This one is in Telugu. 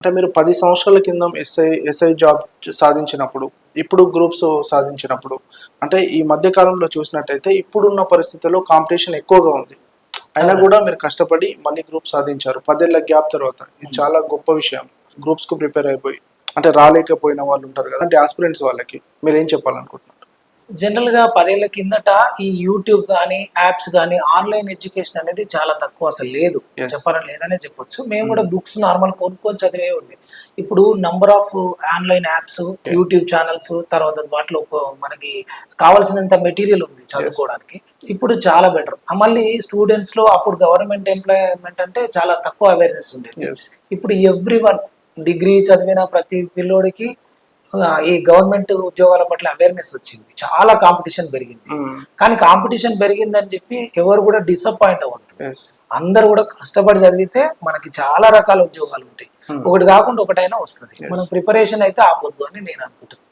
అంటే మీరు 10 సంవత్సరాల కింద ఎస్ఐ జాబ్ సాధించినప్పుడు, ఇప్పుడు గ్రూప్స్ సాధించినప్పుడు, అంటే ఈ మధ్య కాలంలో చూసినట్టయితే ఇప్పుడున్న పరిస్థితుల్లో కాంపిటీషన్ ఎక్కువగా ఉంది. అయినా అవునండి. కూడా మీరు కష్టపడి మళ్ళీ గ్రూప్ సాధించారు. 10 ఏళ్ల గ్యాప్ తర్వాత. ఇది చాలా గొప్ప విషయం. గ్రూప్స్‌కు ప్రిపేర్ అయిపోయి. అంటే రాలేకపోయిన వాళ్ళు ఉంటారు కదా! అంటే యాస్పిరెంట్స్ వాళ్ళకి మీరేం చెప్పాలనుకుంటున్నారు? జనరల్‌గా 10 ఏళ్ల కిందట ఈ యూట్యూబ్ గానీ, యాప్స్ గానీ, ఆన్‌లైన్ ఎడ్యుకేషన్ అనేది చాలా తక్కువ అసలు లేదు. యెస్. చెప్పాలని లేదనే చెప్పొచ్చు. మేము కూడా బుక్స్ నార్మల్ కొనుక్కొని చదివేవాడిని. ఇప్పుడు number of online apps, okay. YouTube channels, తర్వాత వాటిలో మనకి కావాల్సినంత మెటీరియల్ ఉంది యెస్. చదువుకోవడానికి. ఇప్పుడు చాలా బెటర్. మళ్ళీ స్టూడెంట్స్‌లో అప్పుడు గవర్నమెంట్ ఎంప్లాయ్‌మెంట్ అంటే చాలా తక్కువ అవేర్‌నెస్ ఉండేది. యెస్. ఇప్పుడు ఎవ్రీవన్ డిగ్రీ చదివిన ప్రతి పిల్లోడికి ఈ గవర్నమెంట్ ఉద్యోగాల పట్ల అవేర్‌నెస్ వచ్చింది. చాలా కాంపిటీషన్ పెరిగింది. హ్మ్. కానీ కాంపిటీషన్ పెరిగిందని చెప్పి ఎవరు కూడా డిసప్పాయింట్ అవ్వద్దు. యెస్. అందరూ కూడా కష్టపడి చదివితే మనకి చాలా రకాల ఉద్యోగాలు ఉంటాయి. హ్మ్. ఒకటి కాకుండా ఒకటైనా వస్తది. యెస్. మనం ప్రిపరేషన్ అయితే ఆపొద్దు అని నేను అనుకుంటున్నాను.